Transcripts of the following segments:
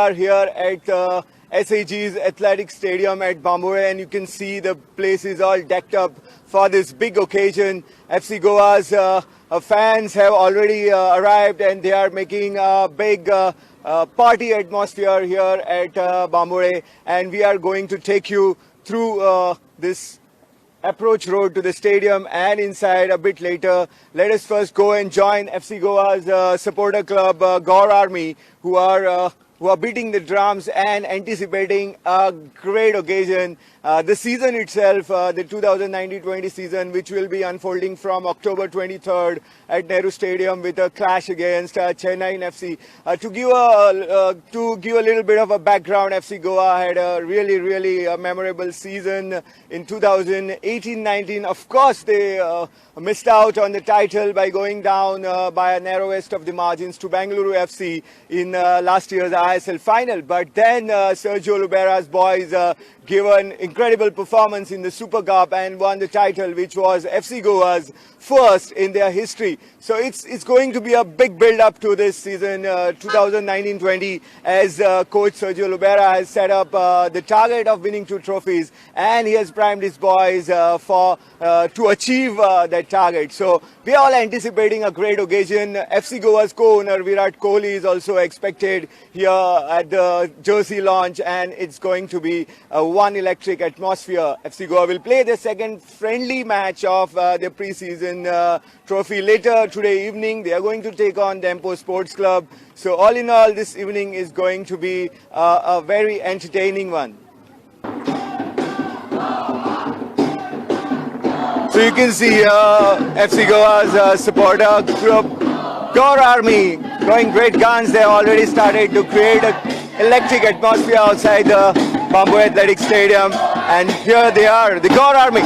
are here at SAG's Athletic Stadium at Bambore, and you can see the place is all decked up for this big occasion. FC Goa's fans have already arrived, and they are making a big party atmosphere here at Bambore, and we are going to take you through this approach road to the stadium and inside a bit later. Let us first go and join FC Goa's supporter club Gaur Army, who are beating the drums and anticipating a great occasion. The season itself, the 2019-20 season, which will be unfolding from October 23rd at Nehru Stadium with a clash against Chennai FC. To give a little bit of a background, FC Goa had a really memorable season in 2018-19. Of course, they missed out on the title by going down by a narrowest of the margins to Bengaluru FC in last year's ISL final. But then Sergio Lubera's boys gave an incredible performance in the Super Cup and won the title, which was FC Goa's first in their history. So it's going to be a big build-up to this season, 2019-20, as coach Sergio Lubera has set up the target of winning 2 trophies, and he has primed his boys to achieve that target. So we are all anticipating a great occasion. FC Goa's co-owner Virat Kohli is also expected here at the jersey launch, and it's going to be one electric atmosphere. FC Goa will play the second friendly match of their pre-season trophy later today evening. They are going to take on Dempo Sports Club. So all in all, this evening is going to be a very entertaining one. So you can see FC Goa's supporter group, Gaur Army, going great guns. They have already started to create an electric atmosphere outside the Bamboo Athletic Stadium. And here they are, the Gaur Army.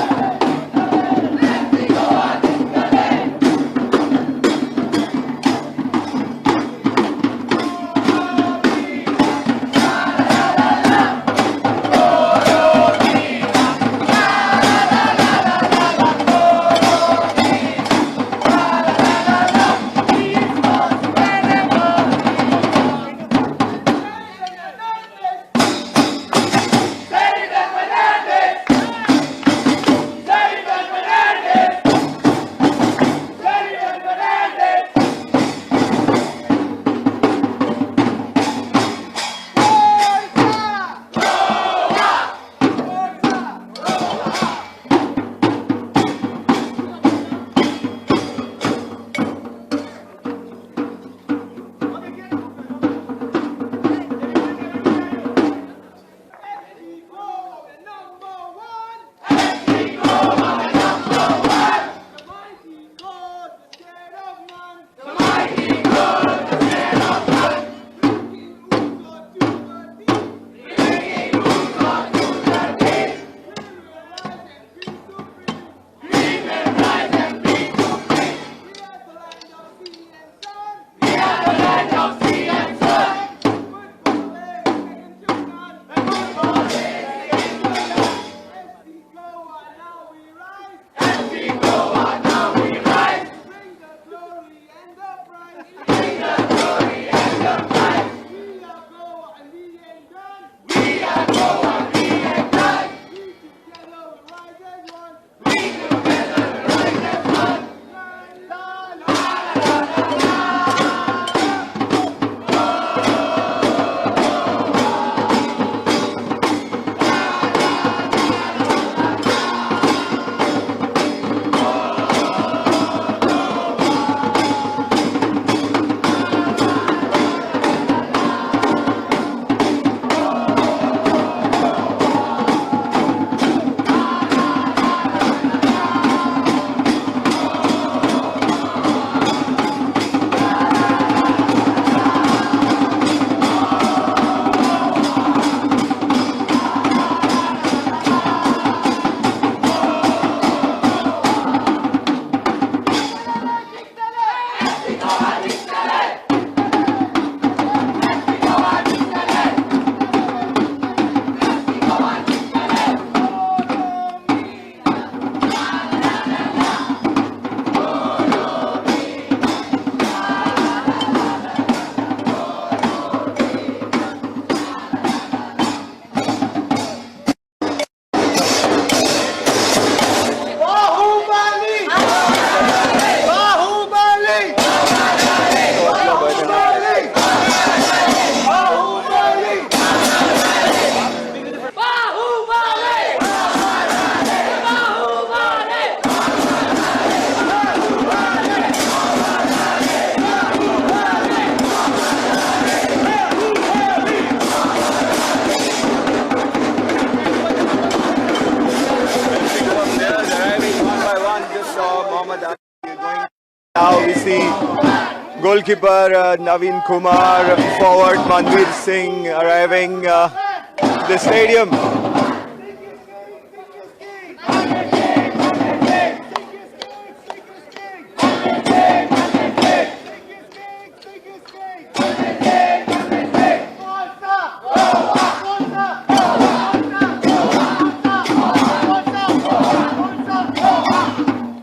goalkeeper Naveen Kumar, forward Manveer Singh arriving the stadium.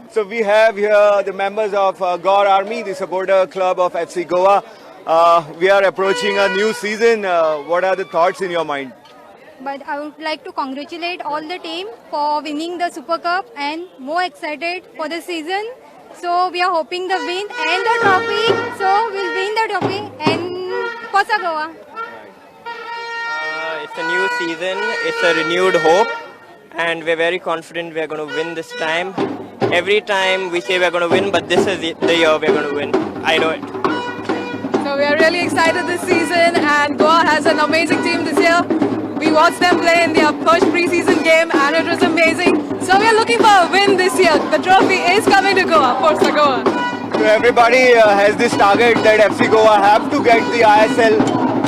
So we have here the members of Gaur Army, the supporter club of FC Goa. We are approaching a new season. What are the thoughts in your mind? But I would like to congratulate all the team for winning the Super Cup and more excited for the season. So we are hoping the win and the trophy. So we'll win the trophy and Kosa Goa. It's a new season, it's a renewed hope, and we're very confident we're going to win this time. Every time we say we're going to win, but this is the year we're going to win. I know it. So we are really excited this season, and Goa has an amazing team this year. We watched them play in their first pre-season game and it was amazing. So we are looking for a win this year. The trophy is coming to Goa, Forza Goa. So everybody has this target that FC Goa have to get the ISL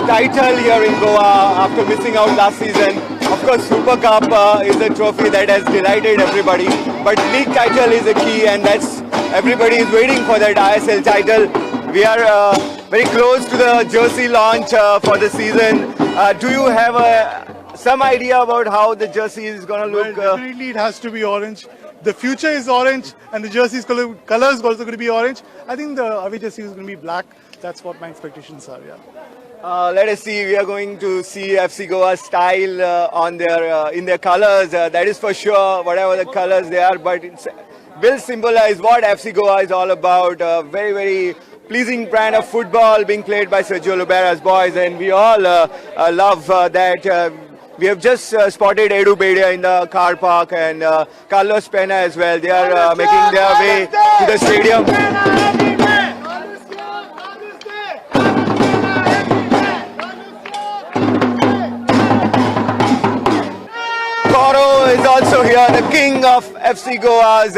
title here in Goa after missing out last season. Of course, Super Cup is a trophy that has delighted everybody, but league title is a key, and that's everybody is waiting for that ISL title. We are very close to the jersey launch for the season. Do you have some idea about how the jersey is going to look? Well, definitely it has to be orange. The future is orange and the jersey's color is also going to be orange. I think the away jersey is going to be black. That's what my expectations are, yeah. Let us see. We are going to see FC Goa's style on their in their colors. That is for sure. Whatever the colors they are, but it will symbolize what FC Goa is all about. Very, very pleasing brand of football being played by Sergio Lubera's boys, and we all love that. We have just spotted Edu Bedia in the car park and Carlos Pena as well. They are making their way to the stadium. Koro is also here, the king of FC Goa's.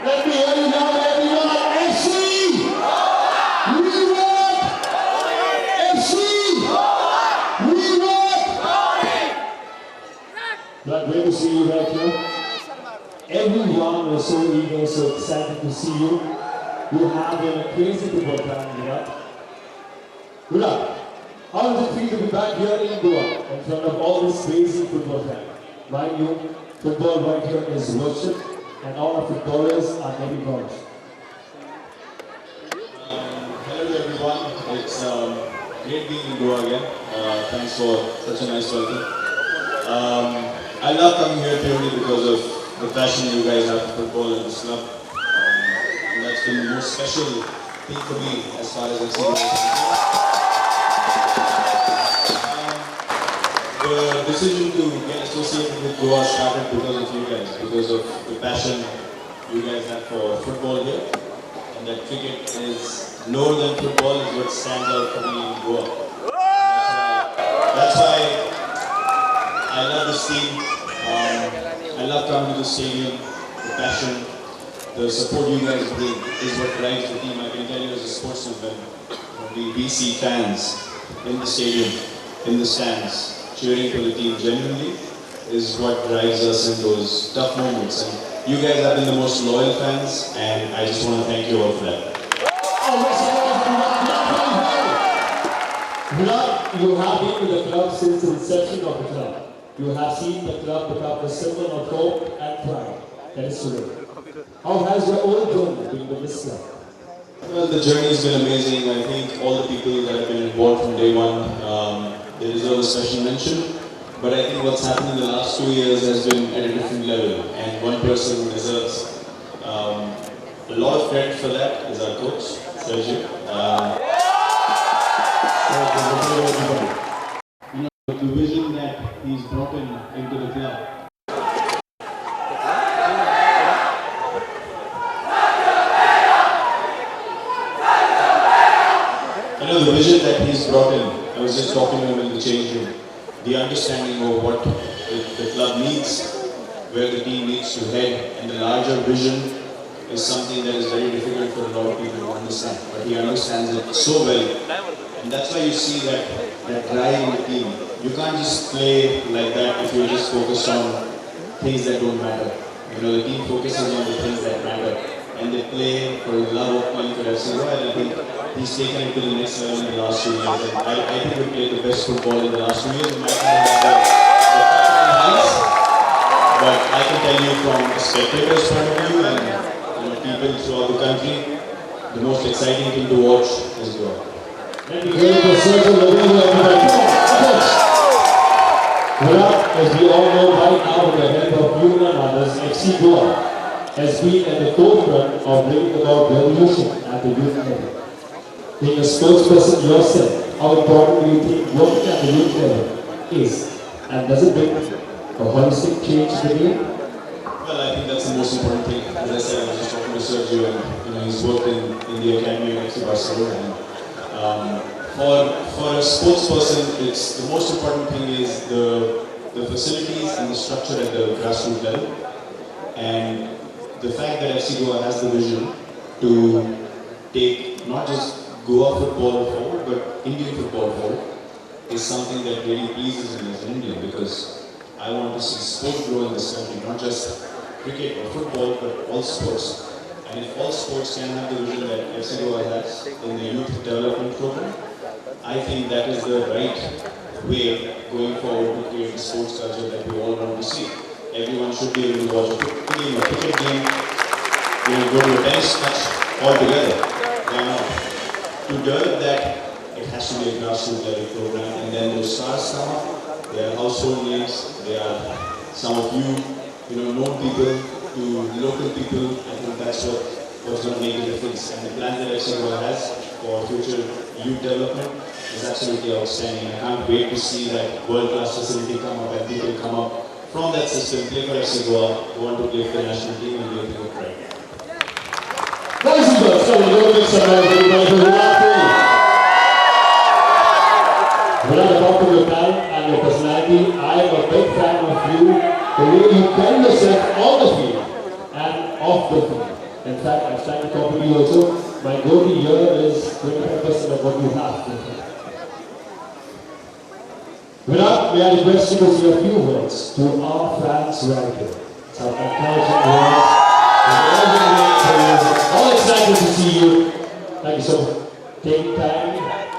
Let me hear you now, everyone. FC! We want! FC! We want! Glad to see you right here. Everyone was so eager, so excited to see you. You have been a crazy football fan, Virat. Virat, how does it feel to be back here in Goa in front of all this crazy football fans? Mind you, football right here is worship, and all our footballers are demigods. Hello everyone, it's great being in Goa again. Thanks for such a nice welcome. I love coming here purely because of the passion you guys have for football and this club. And that's been the most special thing for me as far as I see. The decision to get associated with Goa started because of you guys, because of the passion you guys have for football here, and that cricket is lower than football is what stands out for me in Goa. That's why I love this team. I love coming to the stadium. The passion, the support you guys bring is what drives the team. I can tell you as a sportsman, when we see fans in the stadium, in the stands, cheering for the team genuinely is what drives us in those tough moments. And you guys have been the most loyal fans, and I just want to thank you all for that. Virat, you have been with the club since the inception of the club. You have seen the club become a symbol of hope and pride. That is true. How has your own journey been with this club? Well, the journey has been amazing. I think all the people that have been involved from day one, they deserve a special mention. But I think what's happened in the last 2 years has been at a different level. And one person who deserves a lot of credit for that is our coach, Sergio. The vision that he's brought into the club. The vision that he's brought in, I was just talking to him in the change room, the understanding of what the club needs, where the team needs to head, and the larger vision is something that is very difficult for a lot of people to understand. But he understands it so well, and that's why you see that drive in the team. You can't just play like that if you're just focused on things that don't matter. The team focuses on the things that matter, and they play for the love of playing for FC Goa. I think he's taken it to the next level in the last 2 years. And I think we played the best football in the last 2 years. We might not have the heights, but I can tell you from a spectator's point of view and people throughout the country, the most exciting thing to watch is Goa. Virat, as we all know right now, with the help of you and others, FC Goa has been at the forefront of bringing about revolution at the youth level. Being a spokesperson yourself, how important do you think working at the youth level is? And does it bring a holistic change to the game? Well, I think that's the most important thing. As I said, I was just talking to Sergio, and he's worked in the academy of FC Barcelona. For a sports person, it's the most important thing is the facilities and the structure at the grassroots level, and the fact that FC Goa has the vision to take not just Goa football forward, but Indian football forward is something that really pleases me as an Indian, because I want to see sport grow in this country, not just cricket or football, but all sports. And if all sports can have the vision that FC Goa has in the youth development program, I think that is the right way going forward to create the sports culture that we all want to see. Everyone should be able to watch a football game, a cricket game, go to a tennis match all together. Why not? To develop that, it has to be a grassroots level program, and then those stars come up. They are household names. They are some of you, known people to local people. I think that's what's going to make a difference. And the plan that FC Goa has for future youth development is absolutely outstanding. I can't wait to see that world-class facility come up and people come up from that system, play for FC Goa, go on to play for the national team and be a thing of pride. Boys and girls, so we're going to make some noise, everybody, for Virat Kohli. Virat, apart from your talent and your personality, I am a big fan of you, the way you carry yourself on the field and off the field. In fact, I'm trying to copy you also. My goatee here is 25% of what you have. Virat, may I request you to say a few words to our fans right here. Some encouraging words. All excited to see you. Thank you so much. Take time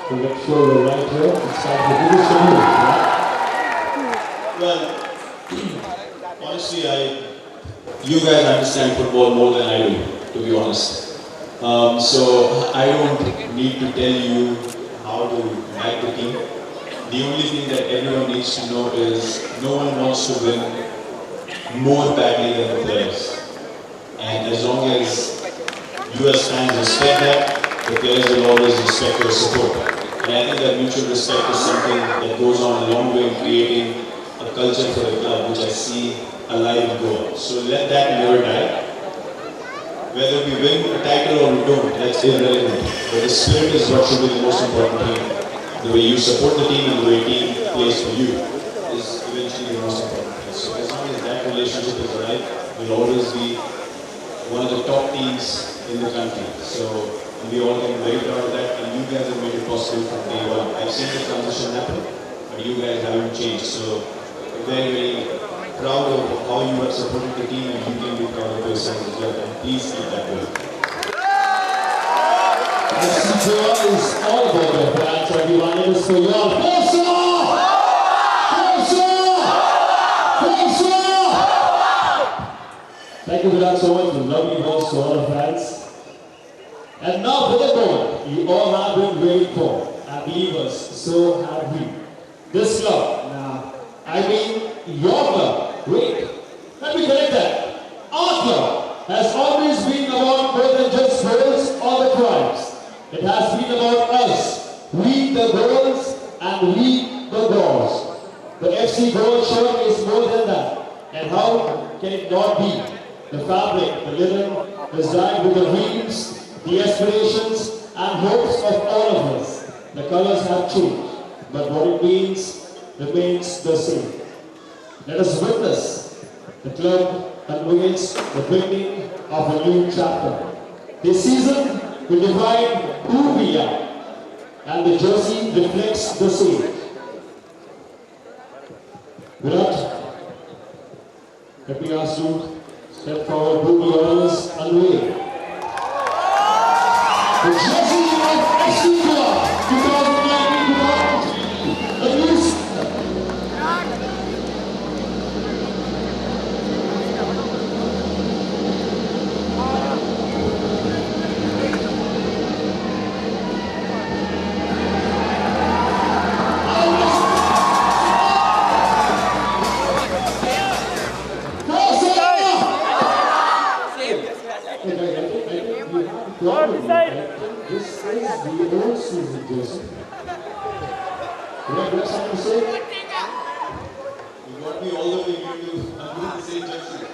to make sure you're right here. It's time to do this for you. Well, honestly, you guys understand football more than I do, to be honest. So I don't need to tell you how to back the team. The only thing that everyone needs to know is no one wants to win more badly than the players. And as long as you as fans respect that, the players will always respect your support. And I think that mutual respect is something that goes on a long way in creating a culture for the club, which I see alive and go. So let that never die. Whether we win a title or we don't, that's irrelevant. But the spirit is what should be the most important thing. The way you support the team and the way the team plays for you is eventually the most important thing. So as long as that relationship is alive, we'll always be one of the top teams in the country. So we all can be very proud of that, and you guys have made it possible from day one. I've seen the transition happen, but you guys haven't changed. So very, very proud of how you have supported the team, and you can be proud of yourself as well. And please keep that going. FC Goa is all about the fans, everyone. It is for your Forza! Forza! Forza! Thank you, Virat, so much. lovely words to all our fans. And now for the moment you all have been waiting for, and believe us, so have we. This club, I mean your club, wait, let me correct that. Our club has always been about more than just goals or the crimes. It has been about us, we the goals and we the goals. The FC Goal shirt is more than that. And how can it not be? The fabric, the linen, designed with the dreams, the aspirations and hopes of all of us. The colors have changed, but what it means remains the same. Let us witness the club unveils the beginning of a new chapter. This season will define who we are, and the jersey reflects the same. Virat, let me ask you, step forward, do the honors, unveil. The jersey of FC Club 2019-2020. The news. This is the old season jersey. You have something to say? You got me all the way here to agree the same jersey.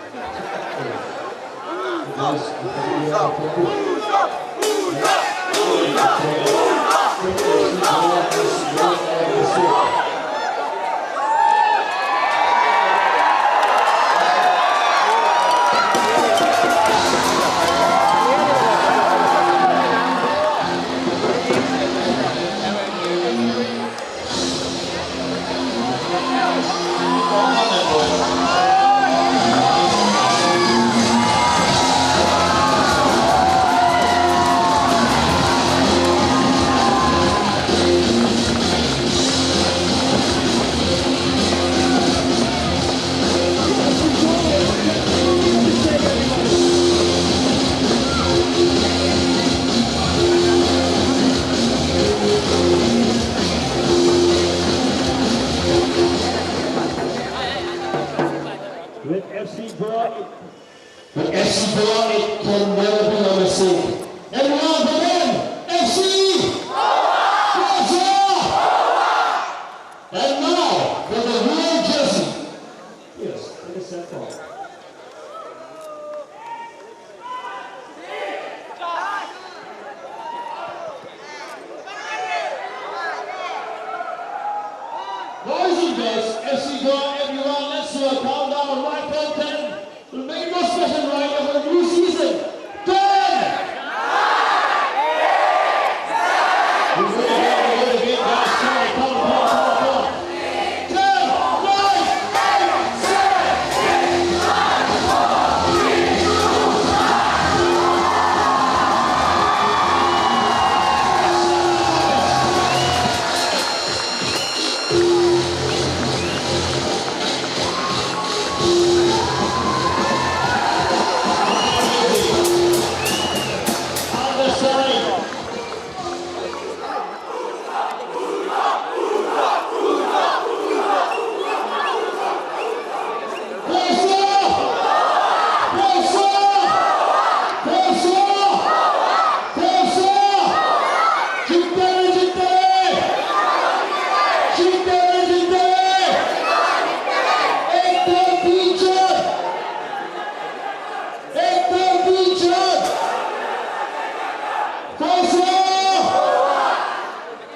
With FC Goa, it can never be a mistake. Everyone begin! FC! Goa! And now, for the real jersey. Yes, take a step forward. Boys and girls, FC Goa, everyone, let's do a countdown right from 10. We'll make no special right of a new season. 10! 9! 8! 7! We're going to again, guys. Come on. 10, 9, 8, 7, 6, 5, 4, 3, 2,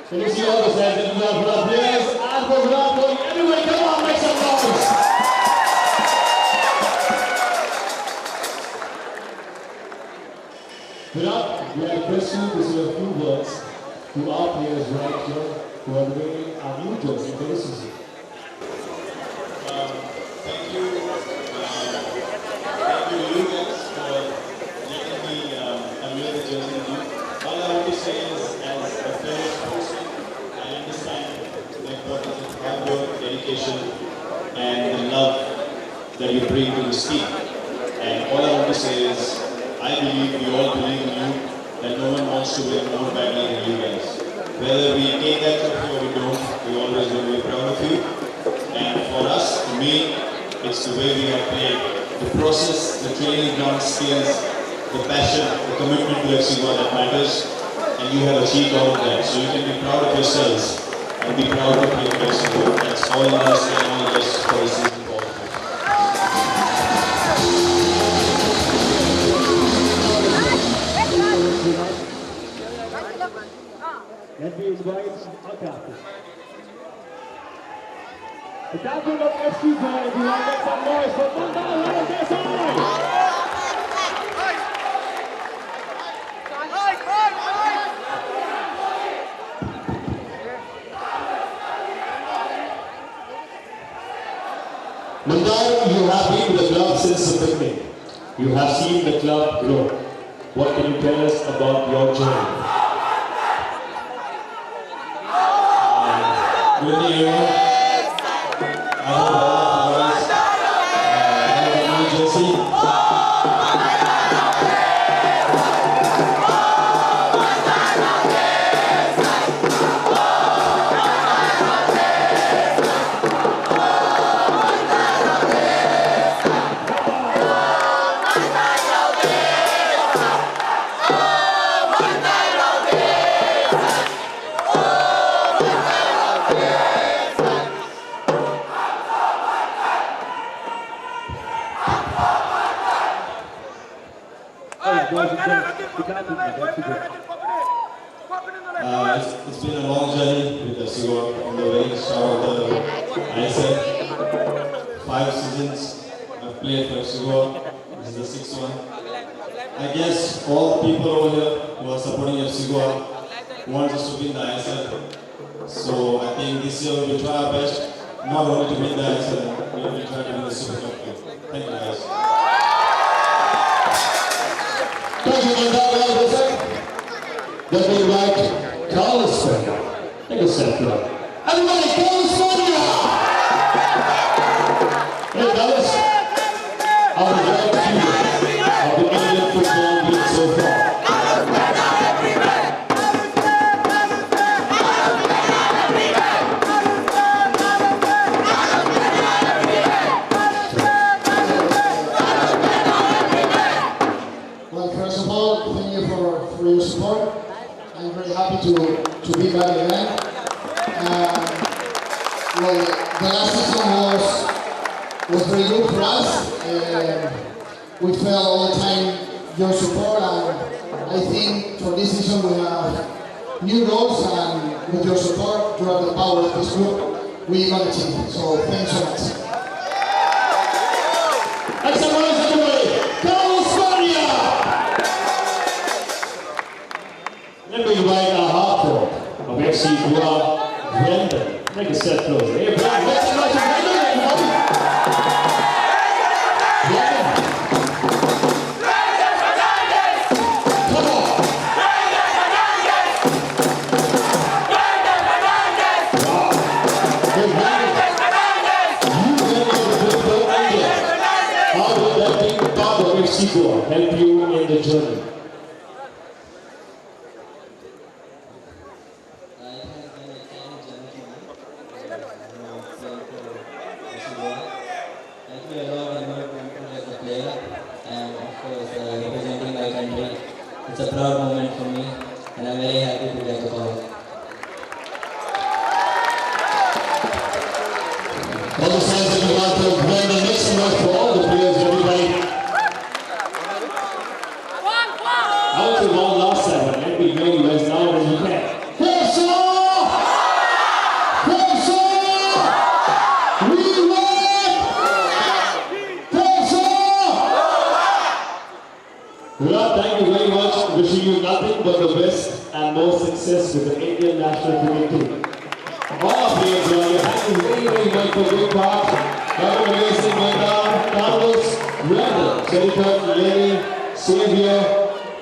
Can you see all the signs that we have for our players and for Virat Kohli? Everybody, come on, make some noise! Virat, we have request you to say a few words to our players right here who are wearing our new jersey for this season. Thank you. Thank you guys for letting me unveil the jersey with you. All I want to say is, as a fellow sportsman, I understand the importance of hard work, dedication, and the love that you bring to this team. And all I want to say is, I believe, we all believe in you, that no one wants to win more badly than you guys. Whether we take that trophy or we don't, we always will be proud of you. And for us, for me, it's the way we have played. The process, the training ground skills, the passion, the commitment to FC Goa that matters. And you have achieved all of that. So you can be proud of yourselves and be proud of your FC Goa. That's all of us and all the best for the season for all of you. Let me invite our captain. The captain of FC Goa, if you want to make some noise for Konkani, Mandar, you have been with the club since the beginning. you have seen the club grow. What can you tell us about your journey? Good evening, everyone. I hope all of you guys have a new jersey. It's been a long journey with FC Goa from the very start of the ISL. 5 seasons I've played for FC Goa. This is the 6th one. I guess all people over here who are supporting FC Goa want us to win the ISL. So I think this year we will try our best not only to win the ISL, we will try to win the Super Cup too. Thank you guys. Thank you, Mandar. Let me invite Carlos Sonia. Take a step forward. Everybody, Carlos Sonia! Hey, Carlos. How would you like to see of the Indian football league so far? Well, first of all, thank you for your support. I'm very happy to be back again. Well, the last season was very good for us. We felt all the time your support, and I think for this season we have new goals, and with your support, you have the power of this group, we got achieve it. So thanks so much. Excellent noise, everybody! Carlos Sonia! Let me invite our half-forward of FC Goa, Brendan. Take a step closer. Hey, Brendan, make some noise for Brendan, everybody! Brendan. Come on! Wow. Hey, Brendan. You went on the football India. How did that being part of FC Goa help you in the journey? It's a proud moment for me, and I'm very happy to get the call. All the signs that you want to Brendan, make some noise for all the players, everybody. I want to go last time, but let me go you as loud as you can. Virat, thank you very much. Wishing you nothing but the best and more success with the Indian national cricket team. All our players around here, thank you very, very much for being part. Have an amazing Mandar, Carlos, Brendan, Cheriton, Lenny, Xavier,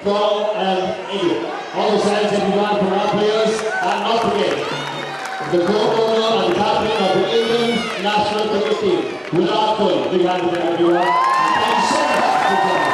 Tom, and India. All the signs that we want from our players, and not forget the co-owner and the captain of the Indian national cricket team, Virat Kohli. Big hand to them, everyone. Thank you so much for coming.